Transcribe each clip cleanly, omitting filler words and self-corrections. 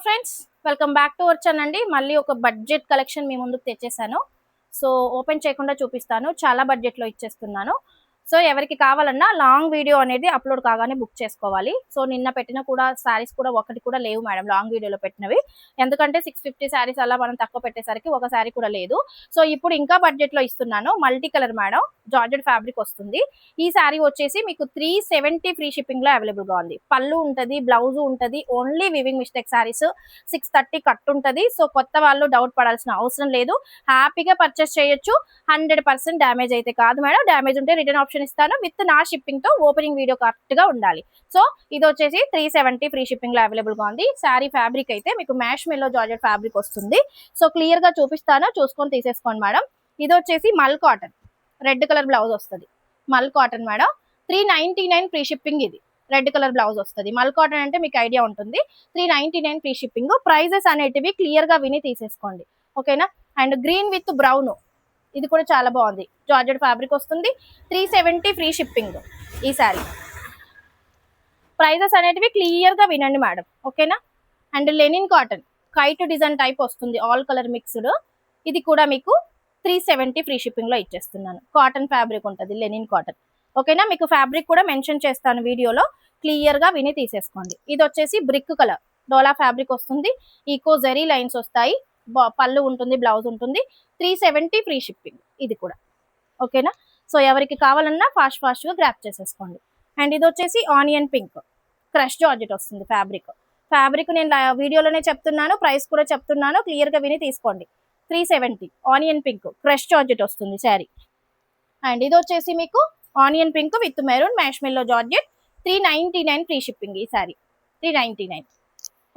Friends, welcome back to our channel అండి. మళ్ళీ ఒక బడ్జెట్ కలెక్షన్ మీ ముందుకు తెచ్చేసాను. సో ఓపెన్ చేయకుండా చూపిస్తాను, చాలా బడ్జెట్లో ఇచ్చేస్తున్నాను. సో ఎవరికి కావాలన్నా లాంగ్ వీడియో అనేది అప్లోడ్ కాగానే బుక్ చేసుకోవాలి. సో నిన్న పెట్టిన కూడా శారీస్ కూడా ఒకటి కూడా లేవు మేడం, లాంగ్ వీడియోలో పెట్టినవి. ఎందుకంటే 650 శారీస్ అలా మనం తక్కువ పెట్టేసరికి ఒక శారీ కూడా లేదు. సో ఇప్పుడు ఇంకా బడ్జెట్లో ఇస్తున్నాను. Multi colour madam, georgette fabric వస్తుంది. ఈ శారీ వచ్చేసి మీకు 370 ఫ్రీ షిప్పింగ్ లో అవైలబుల్ గా ఉంది. పళ్ళు ఉంటది, బ్లౌజ్ ఉంటది, only weaving mistake saris. 630 cut ఉంటది. సో కొత్త వాళ్ళు డౌట్ పడాల్సిన అవసరం లేదు, హ్యాపీగా పర్చేస్ చేయొచ్చు. 100% డ్యామేజ్ అయితే కాదు మేడం, డ్యామేజ్ ఉంటే రిటర్న్ ఆప్షన్ ఇస్తాను విత్ నా షిప్పింగ్ తో. ఓపెనింగ్ వీడియో కరెక్ట్ గా ఉండాలి. సో ఇది వచ్చేసి 370 ఫ్రీ షిప్పింగ్ లో అవైలబుల్ గా ఉంది. శారీ ఫ్యాబ్రిక్ అయితే మీకు మ్యాష్ మెల్లో జార్జెట్ ఫ్యాబ్రిక్ వస్తుంది. సో క్లియర్ గా చూపిస్తాను, చూసుకొని తీసేసుకోండి మేడం. ఇది వచ్చేసి మల్ కాటన్, రెడ్ కలర్ బ్లౌజ్ వస్తుంది. మల్ కాటన్ మేడం, 399 ఫ్రీ షిప్పింగ్. ఇది రెడ్ కలర్ బ్లౌజ్ వస్తుంది. మల్ కాటన్ అంటే మీకు ఐడియా ఉంటుంది. 399 ఫ్రీ షిప్పింగ్. ప్రైజెస్ అనేటివి క్లియర్ గా విని తీసేసుకోండి, ఓకేనా. అండ్ గ్రీన్ విత్ బ్రౌన్, ఇది కూడా చాలా బాగుంది. జార్జెట్ ఫ్యాబ్రిక్ వస్తుంది. 370 ఫ్రీ షిప్పింగ్ ఈ సారీ. ప్రైజెస్ అనేటివి క్లియర్ గా వినండి మేడం, ఓకేనా. And linen cotton, kite design type వస్తుంది, ఆల్ కలర్ మిక్స్డ్. ఇది కూడా మీకు 370 ఫ్రీ షిప్పింగ్ లో ఇచ్చేస్తున్నాను. కాటన్ ఫ్యాబ్రిక్ ఉంటుంది, లెనిన్ కాటన్, ఓకేనా. మీకు ఫ్యాబ్రిక్ కూడా మెన్షన్ చేస్తాను వీడియోలో, క్లియర్ గా విని తీసేసుకోండి. ఇది వచ్చేసి బ్రిక్ కలర్ డోలా ఫ్యాబ్రిక్ వస్తుంది. ఈకో జెరీ లైన్స్ వస్తాయి, పళ్ళు ఉంటుంది, బ్లౌజ్ ఉంటుంది. 370 ఫ్రీ షిప్పింగ్ ఇది కూడా, ఓకేనా. సో ఎవరికి కావాలన్నా ఫాస్ట్ గా గ్రాప్ చేసేసుకోండి. అండ్ ఇది వచ్చేసి ఆనియన్ పింక్, క్రష్ జార్జెట్ వస్తుంది ఫ్యాబ్రిక్ నేను వీడియోలోనే చెప్తున్నాను, ప్రైస్ కూడా చెప్తున్నాను, క్లియర్ గా విని తీసుకోండి. 370 ఆనియన్ పింక్ క్రష్ జార్జెట్ వస్తుంది శారీ. అండ్ ఇది వచ్చేసి మీకు onion pink with maroon mash మెల్లో జార్జెట్. 399 ఫ్రీ షిప్పింగ్ ఈ శారీ. 399,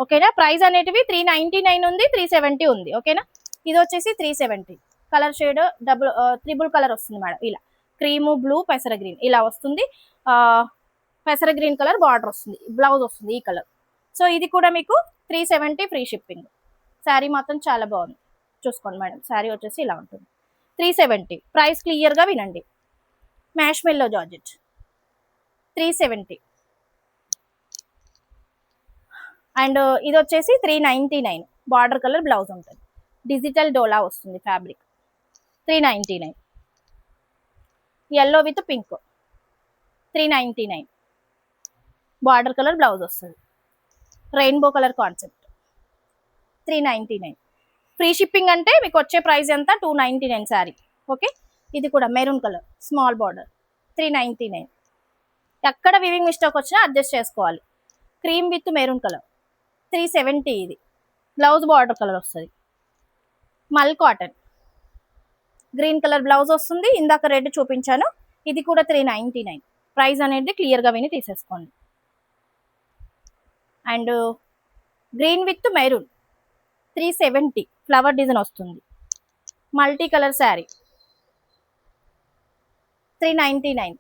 ఓకేనా. ప్రైస్ అనేటివి 399 ఉంది, 370 ఉంది, ఓకేనా. ఇది వచ్చేసి 370. కలర్ షేడ్ త్రిబుల్ కలర్ వస్తుంది మేడం, ఇలా క్రీము బ్లూ పెసర గ్రీన్ ఇలా వస్తుంది. పెసర గ్రీన్ కలర్ బార్డర్ వస్తుంది, బ్లౌజ్ వస్తుంది ఈ కలర్. సో ఇది కూడా మీకు 370 ఫ్రీ షిప్పింగ్. శారీ మాత్రం చాలా బాగుంది, చూసుకోండి మేడం. శారీ వచ్చేసి ఇలా ఉంటుంది, 370. ప్రైస్ క్లియర్ గా వినండి. మ్యాష్ మెల్లో జార్జెట్ 370. అండ్ ఇది వచ్చేసి 399, బార్డర్ కలర్ బ్లౌజ్ ఉంటుంది, డిజిటల్ డోలా వస్తుంది fabric. 399. Yellow with pink 399, border colour blouse వస్తుంది, rainbow colour concept. 399 free shipping. అంటే మీకు వచ్చే ప్రైస్ ఎంత, 299 శారీ, ఓకే. ఇది కూడా మెరూన్ కలర్ స్మాల్ బార్డర్, 399. ఎక్కడ వివింగ్ మిస్టేక్ వచ్చినా అడ్జస్ట్ చేసుకోవాలి. Cream with maroon colour 370. ఇది బ్లౌజ్ బార్డర్ కలర్ వస్తుంది. మల్ కాటన్ గ్రీన్ కలర్ బ్లౌజ్ వస్తుంది, ఇందాక రెడ్ చూపించాను. ఇది కూడా 399. ప్రైస్ అనేది క్లియర్గా విని తీసేసుకోండి. And green with maroon 370 flower design వస్తుంది, multi colour sari. 399.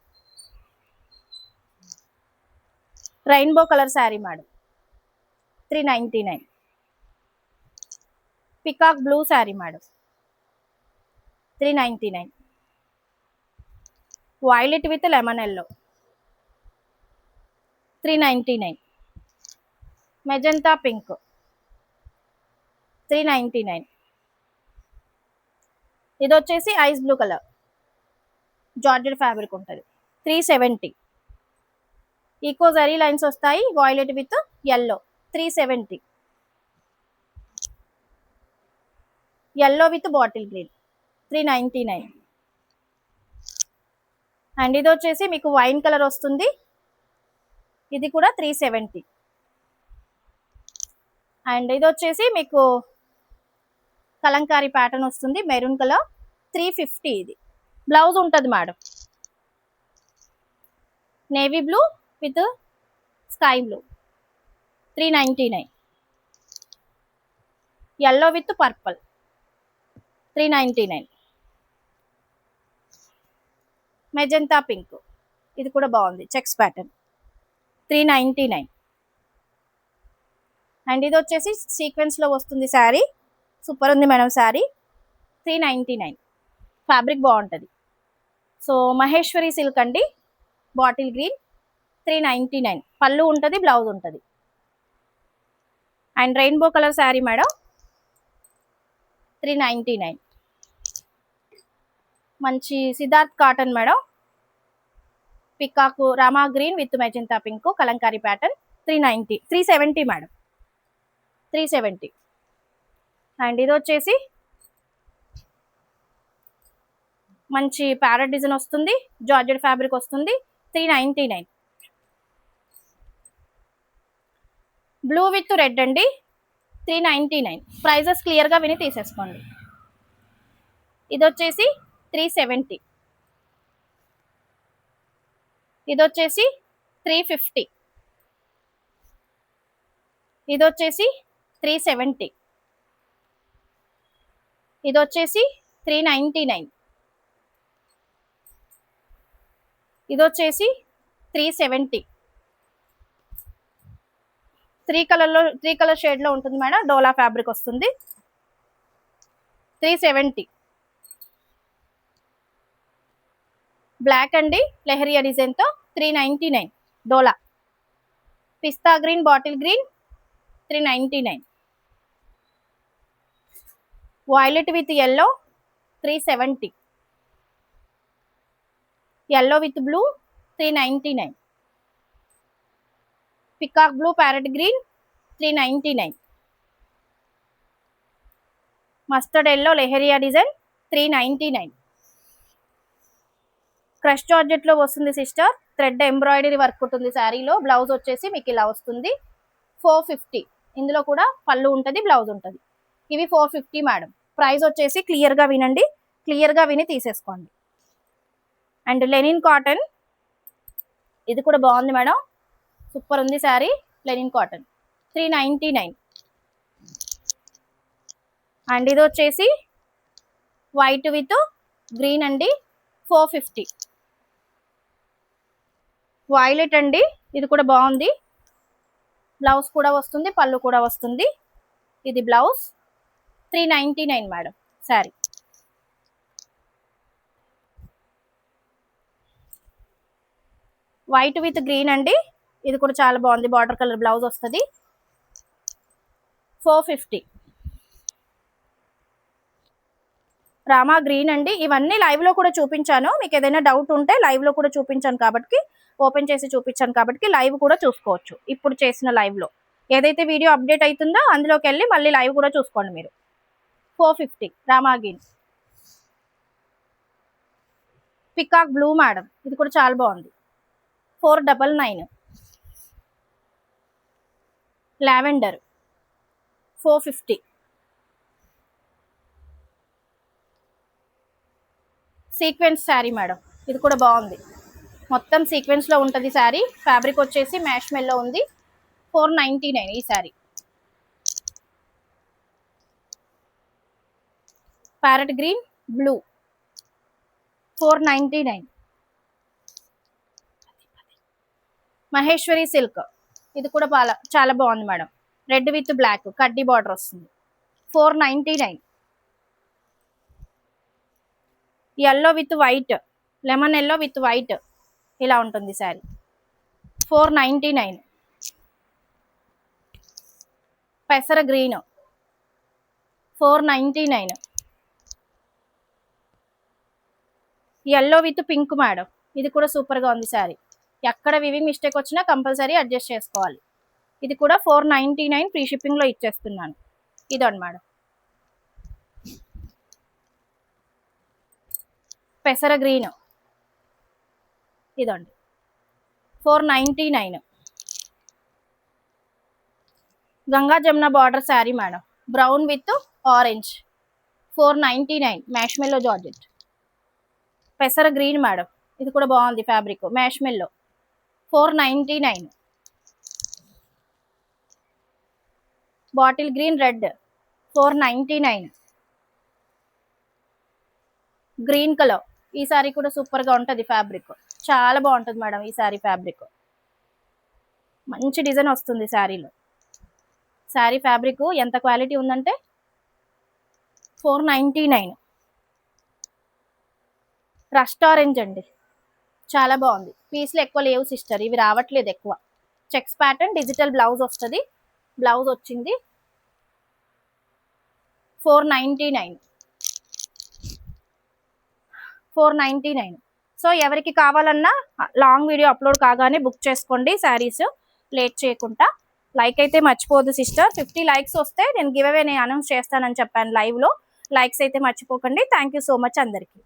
Rainbow colour sari madam, 399. Peacock blue sari madam, 399. Violet with lemon yellow 399. Magenta pink 399. ఇది వచ్చేసి ice blue colour georgette fabric ఉంటుంది, 370. ఈకో జరీ లైన్స్ వస్తాయి, violet with yellow 370. Yellow with bottle green 399. And ఇది వచ్చేసి మీకు wine colour వస్తుంది, ఇది కూడా 370. అండ్ ఇది వచ్చేసి మీకు కలంకారీ ప్యాటర్న్ వస్తుంది, మెరూన్ కలర్ 350. ఇది బ్లౌజ్ ఉంటుంది madam, navy blue with sky blue 399. Yellow with purple 399. Magenta pink, ఇది కూడా బాగుంది, చెక్స్ ప్యాటర్న్ 399. అండ్ ఇది వచ్చేసి సీక్వెన్స్ లో వస్తుంది శారీ, సూపర్ ఉంది మేడం శారీ. 399. ఫ్యాబ్రిక్ బాగుంటుంది. సో మహేశ్వరి సిల్క్ అండి, బాటిల్ గ్రీన్ 399. పళ్ళు ఉంటుంది, బ్లౌజ్ ఉంటుంది. And rainbow colour sari madam 399. మంచి Siddharth cotton madam, peacock Rama green with magenta pink Kalamkari pattern 370 madam 370. And ఇది వచ్చేసి మంచి ప్యారెట్ డిజైన్ వస్తుంది, జార్జెట్ ఫ్యాబ్రిక్ వస్తుంది 399. బ్లూ విత్ రెడ్ అండి 399. ప్రైజెస్ క్లియర్గా విని తీసేసుకోండి. ఇది వచ్చేసి 370, ఇది వచ్చేసి 350, ఇది వచ్చేసి 370, ఇది వచ్చేసి 399, ఇది వచ్చేసి 370. 3 కలర్ షేడ్లో ఉంటుంది మేడం, డోలా ఫ్యాబ్రిక్ వస్తుంది 370. బ్లాక్ అండి లెహరియా డిజైన్తో 399 డోలా. Pista green bottle green 399. Violet with yellow 370, yellow with blue 399, peacock blue parrot green 399, mustard yellow leheriya design 399. Crush జార్జెట్లో వస్తుంది సిస్టర్, థ్రెడ్ ఎంబ్రాయిడరీ వర్క్ ఉంటుంది శారీలో. బ్లౌజ్ వచ్చేసి మీకు ఇలా వస్తుంది 450. ఇందులో కూడా పళ్ళు ఉంటుంది, బ్లౌజ్ ఉంటుంది. ఇవి 450 మేడం. ప్రైస్ వచ్చేసి క్లియర్గా వినండి, క్లియర్గా విని తీసేసుకోండి. అండ్ లెనిన్ కాటన్, ఇది కూడా బాగుంది మేడం, సూపర్ ఉంది శారీ. Linen cotton 399. అండ్ ఇది వచ్చేసి వైట్ విత్ గ్రీన్ అండి 450. వైలెట్ అండి, ఇది కూడా బాగుంది, బ్లౌజ్ కూడా వస్తుంది, పళ్ళు కూడా వస్తుంది. ఇది blouse 399 madam sari. White with green అండి, ఇది కూడా చాలా బాగుంది, బార్డర్ కలర్ బ్లౌజ్ వస్తుంది 450. రామా గ్రీన్ అండి, ఇవన్నీ లైవ్లో కూడా చూపించాను. మీకు ఏదైనా డౌట్ ఉంటే లైవ్లో కూడా చూపించాను కాబట్టి, ఓపెన్ చేసి చూపించాను కాబట్టి లైవ్ కూడా చూసుకోవచ్చు. ఇప్పుడు చేసిన లైవ్లో ఏదైతే వీడియో అప్డేట్ అవుతుందో అందులోకి వెళ్ళి మళ్ళీ లైవ్ కూడా చూసుకోండి మీరు. 450 Rama green. Peacock blue madam, ఇది కూడా చాలా బాగుంది 499. లావెండర్ 450. సీక్వెన్స్ శారీ మేడం, ఇది కూడా బాగుంది, మొత్తం సీక్వెన్స్లో ఉంటుంది శారీ. ఫ్యాబ్రిక్ వచ్చేసి మ్యాష్ మెల్లో ఉంది 499 ఈ sari. Parrot green blue 499. Maheshwari silk, ఇది కూడా చాలా బాగుంది మేడం, రెడ్ విత్ బ్లాక్ కడ్డీ బార్డర్ వస్తుంది 499. Yellow with white, lemon yellow with white ఇలా ఉంటుంది శారీ 499. పెసర green 499. Yellow with pink madam, ఇది కూడా సూపర్గా ఉంది శారీ. ఎక్కడ వివింగ్ మిస్టేక్ వచ్చినా కంపల్సరీ అడ్జస్ట్ చేసుకోవాలి. ఇది కూడా 499 ఫ్రీ షిప్పింగ్లో ఇచ్చేస్తున్నాను. ఇదండి మేడం, పెసర గ్రీన్, ఇదండి 499. Ganga Jamuna border sari madam, brown with orange 499 mash మెల్లో జార్జెట్. పెసర గ్రీన్ మేడం, ఇది కూడా బాగుంది ఫ్యాబ్రిక్, మ్యాష్ మెల్లో 499. Bottle green red 499. Green colour, ఈ సారీ కూడా సూపర్గా ఉంటుంది, ఫ్యాబ్రిక్ చాలా బాగుంటుంది మేడం. ఈ సారీ ఫ్యాబ్రిక్ మంచి డిజైన్ వస్తుంది శారీలో. శారీ ఫ్యాబ్రిక్ ఎంత క్వాలిటీ ఉందంటే 499. రస్ట్ ఆరెంజ్ అండి, చాలా బాగుంది. పీస్లు ఎక్కువ లేవు సిస్టర్, ఇవి రావట్లేదు ఎక్కువ. చెక్స్ ప్యాటర్న్ డిజిటల్ బ్లౌజ్ వస్తుంది బ్లౌజ్ వచ్చింది 499. 499. సో ఎవరికి కావాలన్నా లాంగ్ వీడియో అప్లోడ్ కాగానే బుక్ చేసుకోండి శారీస్, లేట్ చేయకుండా. లైక్ అయితే మర్చిపోదు సిస్టర్. 50 లైక్స్ వస్తే నేను గివ్ అవే నేను అనౌన్స్ చేస్తానని చెప్పాను లైవ్లో. లైక్స్ అయితే మర్చిపోకండి. థ్యాంక్ యూ సో మచ్ అందరికీ.